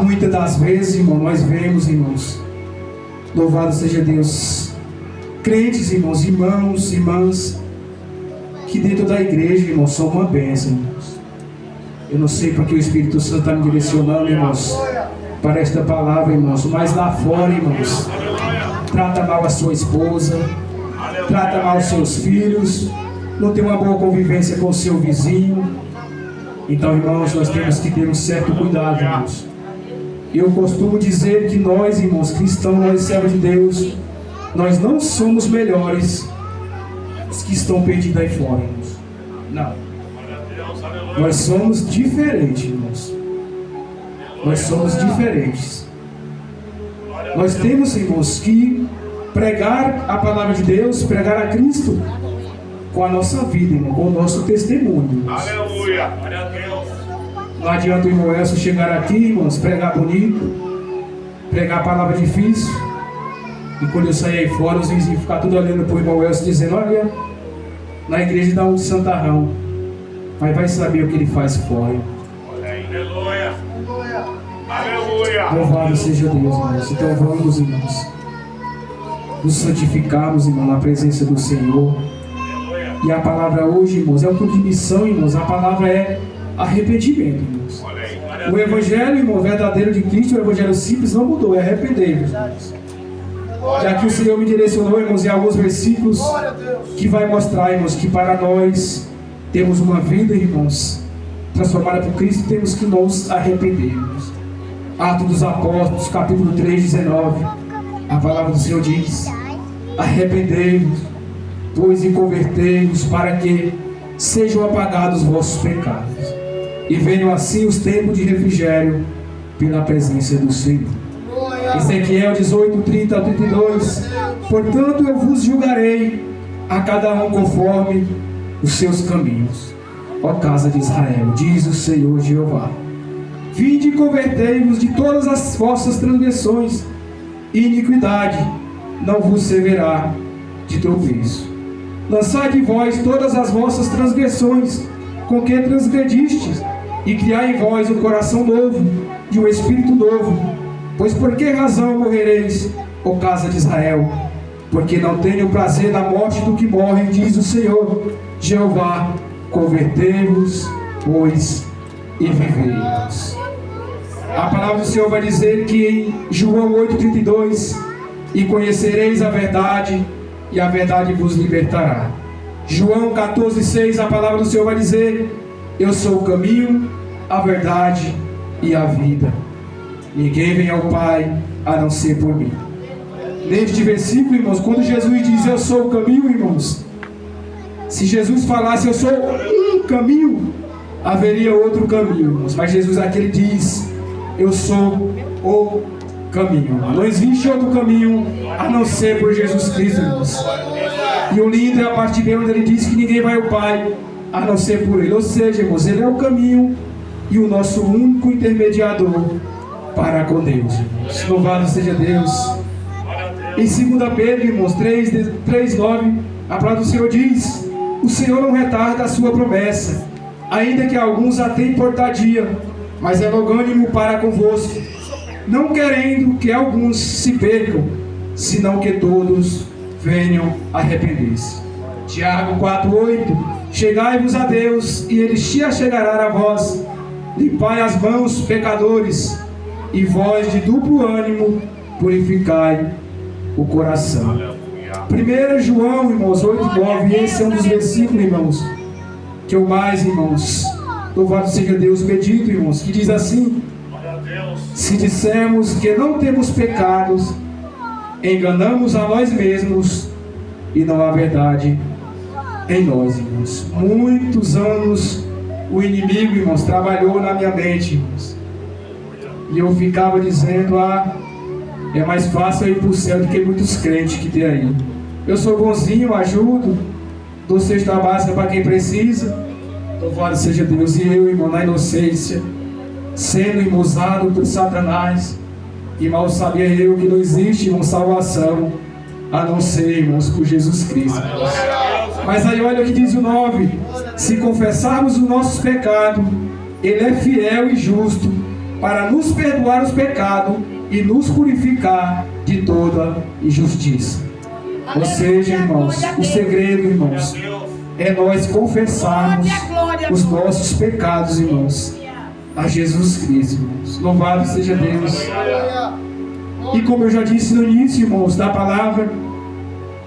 Muitas das vezes, irmão, nós vemos, irmãos, louvado seja Deus, crentes, irmãos, irmãos, irmãs, que dentro da igreja, irmãos, são uma bênção, irmãos. Eu não sei porque o Espírito Santo está me direcionando, irmãos, para esta palavra, irmãos, mas lá fora, irmãos, trata mal a sua esposa, trata mal os seus filhos, não tem uma boa convivência com o seu vizinho. Então, irmãos, nós temos que ter um certo cuidado, irmãos. Eu costumo dizer que nós, irmãos, cristãos, nós servos de Deus, nós não somos melhores os que estão perdidos aí fora, irmãos. Não. Nós somos diferentes, irmãos. Nós somos diferentes. Nós temos, irmãos, que pregar a palavra de Deus, pregar a Cristo com a nossa vida, irmão, com o nosso testemunho, irmãos. Aleluia. Glória a Deus. Não adianta o irmão Elcio chegar aqui, irmãos, pregar bonito, pregar a palavra difícil, e quando eu sair aí fora, os vizinhos ficar tudo olhando para o irmão Elcio dizendo: olha, na igreja dá um de Santarrão, mas vai saber o que ele faz fora. Aleluia. Aleluia. Louvado seja Deus, irmãos. Então vamos, irmãos, nos santificarmos, irmão, na presença do Senhor. E a palavra hoje, irmãos, é um culto de missão, irmãos. A palavra é arrependimento, irmãos. O evangelho, irmão, verdadeiro de Cristo, o evangelho simples não mudou, é arrepender, irmãos. Já que o Senhor me direcionou, irmãos, em alguns versículos que vai mostrar, irmãos, que para nós temos uma vida, irmãos, transformada por Cristo, temos que nos arrependermos. Atos dos Apóstolos, capítulo 3, 19. A palavra do Senhor diz: arrependei-vos, pois, e convertei-vos, para que sejam apagados os vossos pecados, e venham assim os tempos de refrigério pela presença do Senhor. Ezequiel 18, 30 a 32. Portanto, eu vos julgarei a cada um conforme os seus caminhos, ó casa de Israel, diz o Senhor Jeová. Vinde e convertei-vos de todas as vossas transgressões, e iniquidade não vos servirá de tropeço. Lançai de vós todas as vossas transgressões, com que transgredistes, e criai em vós um coração novo, e um espírito novo. Pois por que razão morrereis, ó casa de Israel? Porque não tenho prazer na morte do que morre, diz o Senhor Jeová. Convertei-vos, pois, e vivei-vos. A palavra do Senhor vai dizer que em João 8,32: e conhecereis a verdade, e a verdade vos libertará. João 14,6, a palavra do Senhor vai dizer: eu sou o caminho, a verdade e a vida. Ninguém vem ao Pai a não ser por mim. Neste versículo, irmãos, quando Jesus diz eu sou o caminho, irmãos, se Jesus falasse eu sou um caminho, haveria outro caminho, irmãos. Mas Jesus aqui ele diz eu sou o caminho. Não existe outro caminho a não ser por Jesus Cristo, irmãos. E o lindo é a parte B onde ele diz que ninguém vai ao Pai a não ser por ele. Ou seja, irmãos, ele é o caminho e o nosso único intermediador para com Deus, irmãos. Louvado seja Deus. Em 2 Pedro, irmãos, 3:9, a palavra do Senhor diz: o Senhor não retarda a sua promessa, ainda que alguns a tenham por tardia, mas é longânimo para convosco, não querendo que alguns se percam, senão que todos venham a arrepender-se. Tiago 4:8: chegai-vos a Deus, e Ele se achegará a vós. Limpai as mãos, pecadores, e vós de duplo ânimo purificai o coração. 1 João, irmãos, 8:9. Esse é um dos versículos, irmãos, que eu mais, irmãos, louvado seja Deus, medito, irmãos, que diz assim: se dissermos que não temos pecados, enganamos a nós mesmos, e não há verdade em nós, irmãos. Muitos anos o inimigo, irmãos, trabalhou na minha mente, irmãos, e eu ficava dizendo: é mais fácil eu ir para o céu do que muitos crentes que tem aí. Eu sou bonzinho, ajudo, dou cesta básica para quem precisa. Louvado seja Deus. E eu, irmão, na inocência, sendo usado por Satanás, e mal sabia eu que não existe, irmão, salvação a não ser, irmãos, por Jesus Cristo. Mas aí olha o que diz o 9: se confessarmos os nossos pecados, Ele é fiel e justo para nos perdoar os pecados e nos purificar de toda injustiça. Ou seja, irmãos, o segredo, irmãos, é nós confessarmos os nossos pecados, irmãos, a Jesus Cristo, irmãos. Louvado seja Deus. E como eu já disse no início, irmãos, da palavra,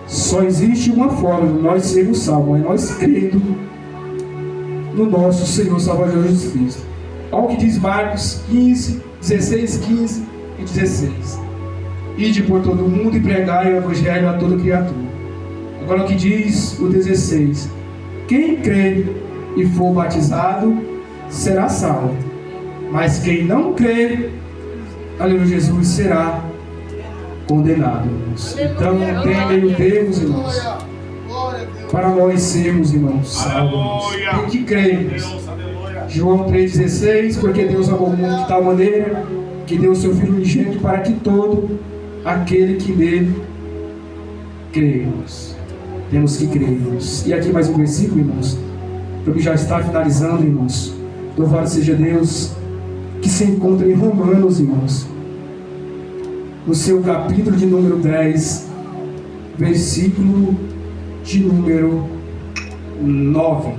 só existe uma forma de nós sermos salvos: é nós crendo no nosso Senhor Salvador Jesus Cristo. Olha o que diz Marcos 15, 16, 15 e 16: ide por todo o mundo e pregai o evangelho a toda criatura. Agora o que diz o 16: quem crê e for batizado será salvo, mas quem não crê, aleluia, Jesus, será condenado, irmãos. Então não tem meio termos, irmãos, para nós sermos, irmãos, salvos. Tem que crer, irmãos. João 3,16: porque Deus amou o mundo de tal maneira que deu o seu Filho unigênito para que todo aquele que nele crê, irmãos. Temos que crer, irmãos. E aqui mais um versículo, irmãos, porque já está finalizando, irmãos. Louvado seja Deus, que se encontra em Romanos, irmãos, no seu capítulo de número 10, versículo de número 9.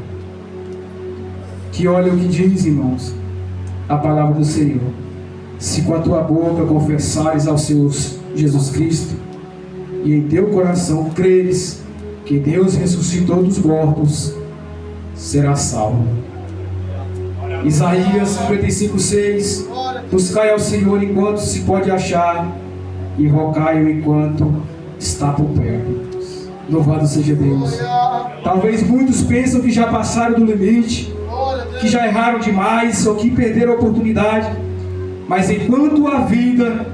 Que olha o que diz, irmãos, a palavra do Senhor: se com a tua boca confessares ao Senhor Jesus Cristo, e em teu coração creres que Deus ressuscitou dos mortos, serás salvo. Isaías 55:6. Buscai ao Senhor enquanto se pode achar, invocai-o enquanto está por perto. Louvado seja Deus. Talvez muitos pensam que já passaram do limite, que já erraram demais ou que perderam a oportunidade, mas enquanto há vida,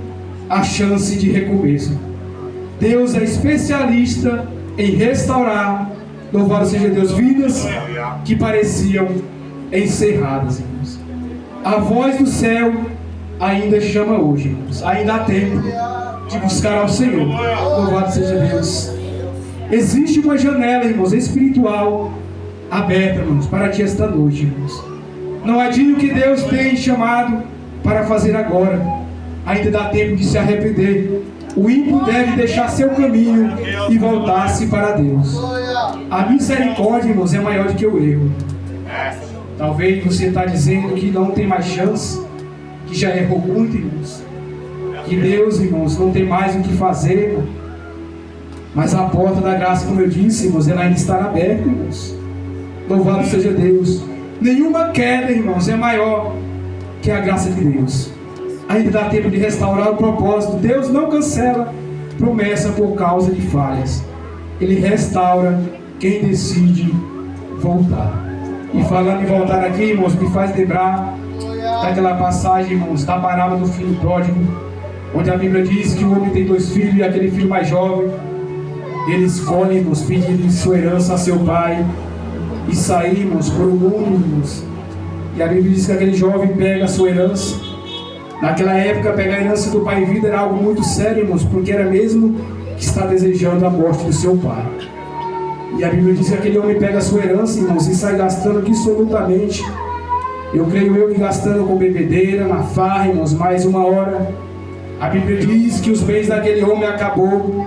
há chance de recomeço. Deus é especialista em restaurar, louvado seja Deus, vidas que pareciam encerradas, irmãos. A voz do céu ainda chama hoje, irmãos. Ainda há tempo de buscar ao Senhor. Louvado seja Deus. Existe uma janela, irmãos, espiritual aberta, irmãos, para ti esta noite, irmãos. Não adie o que Deus tem chamado para fazer agora. Ainda dá tempo de se arrepender. O ímpio deve deixar seu caminho e voltar-se para Deus. A misericórdia, irmãos, é maior do que o erro. Talvez você está dizendo que não tem mais chance, que já errou muito, irmãos. Que Deus, irmãos, não tem mais o que fazer, irmão. Mas a porta da graça, como eu disse, irmãos, ela ainda está aberta, irmãos. Louvado seja Deus. Nenhuma queda, irmãos, é maior que a graça de Deus. Ainda dá tempo de restaurar o propósito. Deus não cancela promessa por causa de falhas. Ele restaura quem decide voltar. E falando em voltar aqui, irmãos, me faz lembrar daquela passagem, irmãos, da parábola do filho pródigo, onde a Bíblia diz que o homem tem 2 filhos e aquele filho mais jovem, ele escolhe, irmãos, pedir sua herança a seu pai e saímos por o mundo, irmãos. E a Bíblia diz que aquele jovem pega a sua herança. Naquela época, pegar a herança do pai em vida era algo muito sério, irmãos, porque era mesmo que está desejando a morte do seu pai. E a Bíblia diz que aquele homem pega a sua herança, irmãos, e sai gastando absolutamente. Eu creio que gastando com bebedeira, na farra, irmãos, mais uma hora. A Bíblia diz que os bens daquele homem acabou.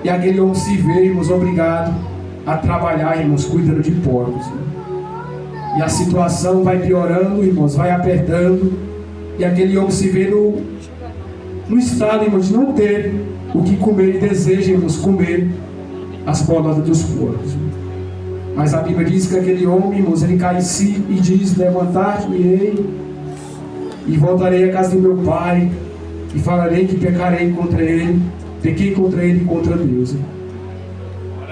E aquele homem se vê, irmãos, obrigado a trabalhar, irmãos, cuidando de porcos. E a situação vai piorando, irmãos, vai apertando. E aquele homem se vê no estado, irmãos, de não ter o que comer e deseja, irmãos, comer as bolas dos porcos. Mas a Bíblia diz que aquele homem, irmãos, ele cai em si e diz: levantar-me-ei e voltarei à casa do meu pai e falarei que pecarei contra ele, pequei contra ele e contra Deus.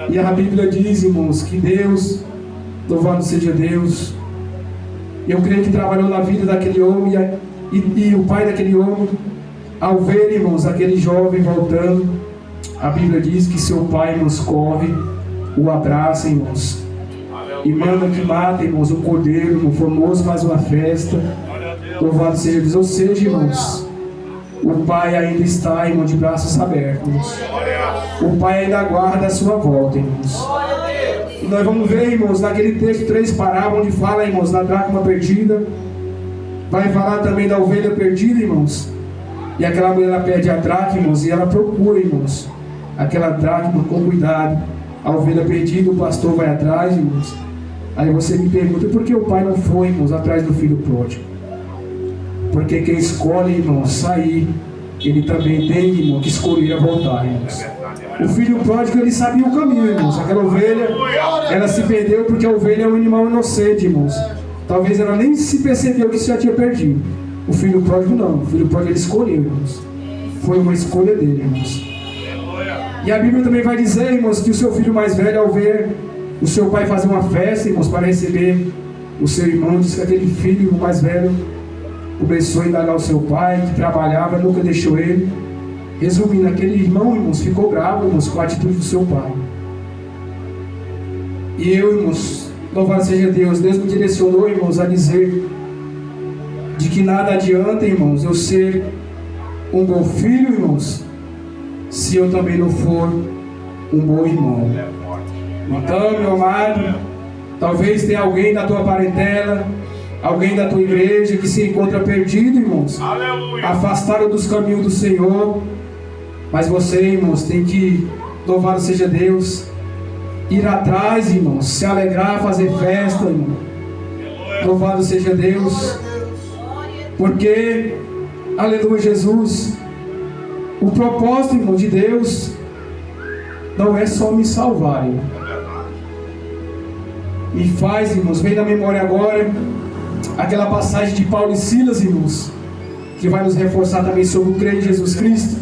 E a Bíblia diz, irmãos, que Deus, louvado seja Deus, eu creio que trabalhou na vida daquele homem e o pai daquele homem, ao ver, irmãos, aquele jovem voltando, a Bíblia diz que seu pai, irmãos, corre, o abraça, irmãos, e manda que mata, irmãos, um cordeiro, o famoso faz uma festa, louvado seja Deus. Ou seja, irmãos, o pai ainda está, irmão, de braços abertos, irmãos. O pai ainda aguarda a sua volta, irmãos. E nós vamos ver, irmãos, naquele texto 3 parábolas, onde fala, irmãos, da dracma perdida. Vai falar também da ovelha perdida, irmãos. E aquela mulher, ela perde a dracma, irmãos, e ela procura, irmãos, aquela dracma com cuidado. A ovelha perdida, o pastor vai atrás, irmãos. Aí você me pergunta, por que o pai não foi, irmãos, atrás do filho pródigo? Porque quem escolhe, irmãos, sair, ele também tem, irmão, que escolher a voltar, irmãos. O filho pródigo, ele sabia o caminho, irmãos. Aquela ovelha, ela se perdeu porque a ovelha é um animal inocente, irmãos. Talvez ela nem se percebeu que se já tinha perdido. O filho pródigo não. O filho pródigo, ele escolheu, irmãos. Foi uma escolha dele, irmãos. E a Bíblia também vai dizer, irmãos, que o seu filho mais velho, ao ver o seu pai fazer uma festa, irmãos, para receber o seu irmão, diz que aquele filho mais velho começou a indagar o seu pai, que trabalhava, nunca deixou ele. Resumindo, aquele irmão, irmãos, ficou bravo, irmãos, com a atitude do seu pai. E eu, irmãos, louvado seja Deus, Deus me direcionou, irmãos, a dizer de que nada adianta, irmãos, eu ser um bom filho, irmãos, se eu também não for um bom irmão. Então, meu amado, talvez tenha alguém da tua parentela, alguém da tua igreja que se encontra perdido, irmãos, afastado dos caminhos do Senhor. Mas você, irmãos, tem que, louvado seja Deus, ir atrás, irmãos, se alegrar, fazer festa, irmão. Louvado seja Deus. Porque, aleluia, Jesus, o propósito, irmão, de Deus não é só me salvar, irmão. E faz, irmãos, vem na memória agora aquela passagem de Paulo e Silas, irmãos, que vai nos reforçar também sobre o crer em Jesus Cristo,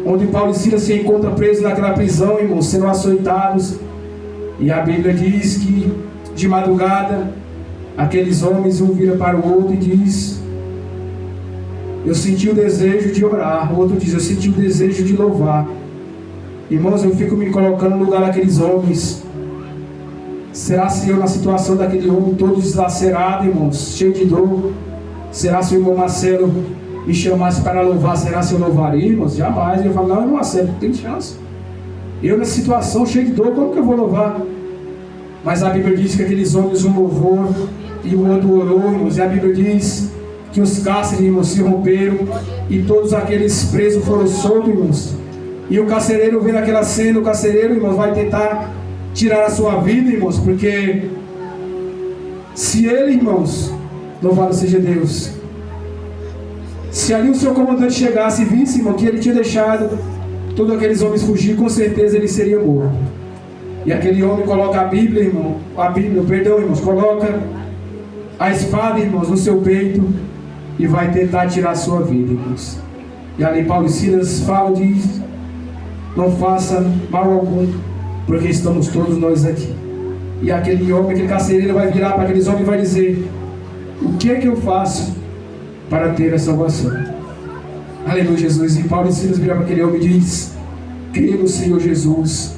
onde Paulo e Silas se encontram presos naquela prisão, irmãos, sendo açoitados, e a Bíblia diz que de madrugada aqueles homens um vira para o outro e diz: eu senti o desejo de orar. O outro diz: eu senti o desejo de louvar. Irmãos, eu fico me colocando no lugar daqueles homens. Será se eu na situação daquele homem todo deslacerado, irmãos, cheio de dor? Será se o irmão Marcelo me chamasse para louvar? Será se eu louvaria, irmãos? Jamais. Eu falo: não, irmão Marcelo, não tem chance. Eu nessa situação cheio de dor, como que eu vou louvar? Mas a Bíblia diz que aqueles homens, um louvor e o outro orou, irmãos. E a Bíblia diz que os cárceres, irmãos, se romperam e todos aqueles presos foram soltos, irmãos. E o carcereiro vendo aquela cena, o carcereiro, irmãos, vai tentar tirar a sua vida, irmãos, porque se ele, irmãos, louvado seja Deus, se ali o seu comandante chegasse e visse, irmão, que ele tinha deixado todos aqueles homens fugir, com certeza ele seria morto. E aquele homem coloca a Bíblia, irmão, irmãos, coloca a espada, irmãos, no seu peito e vai tentar tirar a sua vida, irmãos. E ali Paulo e Silas falam, diz: não faça mal algum, porque estamos todos nós aqui. E aquele homem, aquele carcereiro vai virar para aqueles homens e vai dizer: o que é que eu faço para ter a salvação? Aleluia, Jesus. E Paulo e Silas viram para aquele homem e diz: crê no Senhor Jesus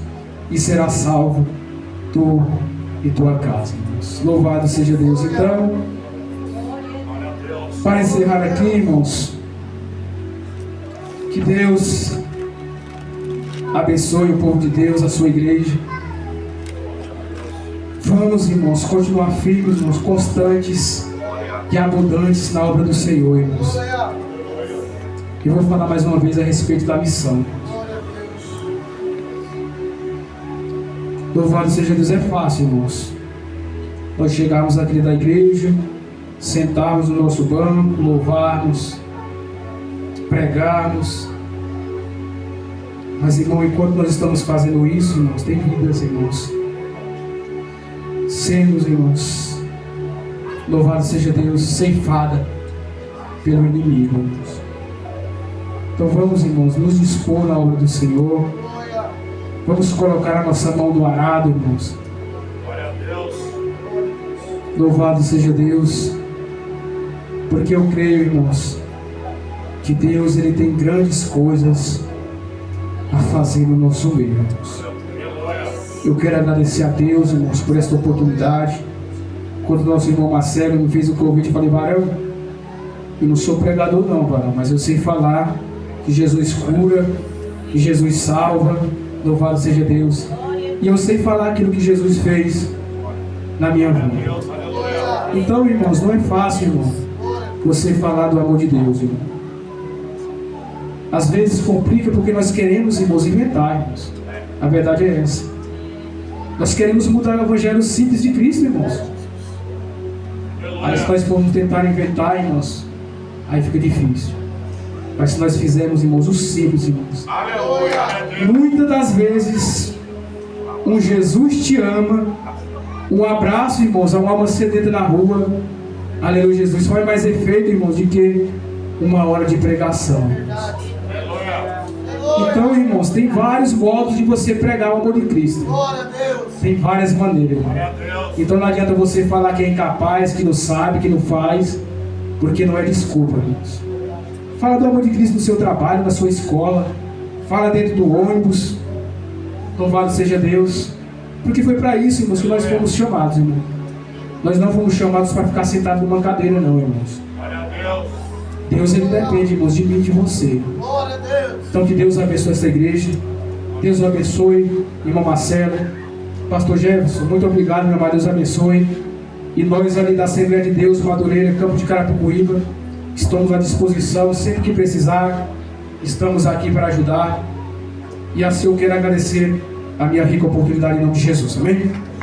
e será salvo tu e tua casa, irmãos. Louvado seja Deus. Então, para encerrar aqui, irmãos, que Deus abençoe o povo de Deus, a sua igreja. Vamos, irmãos, continuar firmes, irmãos, constantes e abundantes na obra do Senhor, irmãos. Eu vou falar mais uma vez a respeito da missão. Louvado seja Deus. É fácil, irmãos, nós chegarmos aqui da igreja, sentarmos no nosso banco, louvarmos, pregarmos. Mas, irmão, enquanto nós estamos fazendo isso, irmãos, tem vidas, irmãos, sendo, irmãos, louvado seja Deus, ceifada pelo inimigo, irmãos. Então vamos, irmãos, nos dispor na obra do Senhor. Vamos colocar a nossa mão no arado, irmãos. Louvado seja Deus, porque eu creio, irmãos, que Deus, Ele tem grandes coisas a fazer no nosso meio, irmãos. Eu quero agradecer a Deus, irmãos, por esta oportunidade. Quando o nosso irmão Marcelo me fez o convite, eu falei: varão, eu não sou pregador não, varão, mas eu sei falar que Jesus cura, que Jesus salva, louvado seja Deus. E eu sei falar aquilo que Jesus fez na minha vida. Então, irmãos, não é fácil, irmão, você falar do amor de Deus, irmão. Às vezes complica porque nós queremos, irmãos, inventar, irmãos. A verdade é essa. Nós queremos mudar o evangelho simples de Cristo, irmãos. Aí se nós formos tentar inventar, irmãos, aí fica difícil. Mas se nós fizermos, irmãos, o simples, irmãos, muitas das vezes um Jesus te ama, um abraço, irmãos, a uma alma sedenta na rua, aleluia, Jesus, faz mais efeito, irmãos, do que uma hora de pregação, irmãos. Então, irmãos, tem vários modos de você pregar o amor de Cristo. Tem várias maneiras, irmão. Então não adianta você falar que é incapaz, que não sabe, que não faz, porque não é desculpa, irmãos. Fala do amor de Cristo no seu trabalho, na sua escola. Fala dentro do ônibus. Louvado seja Deus. Porque foi para isso, irmãos, que nós fomos chamados, irmão. Nós não fomos chamados para ficar sentados numa cadeira, não, irmãos. Deus, Ele depende, irmãos, de mim e de você. Então que Deus abençoe essa igreja. Deus abençoe, irmão Marcelo, pastor Jefferson, muito obrigado, meu amado. Deus abençoe. E nós ali da Assembleia de Deus, Madureira, Campo de Carapicuíba, estamos à disposição, sempre que precisar, estamos aqui para ajudar. E assim eu quero agradecer a minha rica oportunidade em nome de Jesus, amém?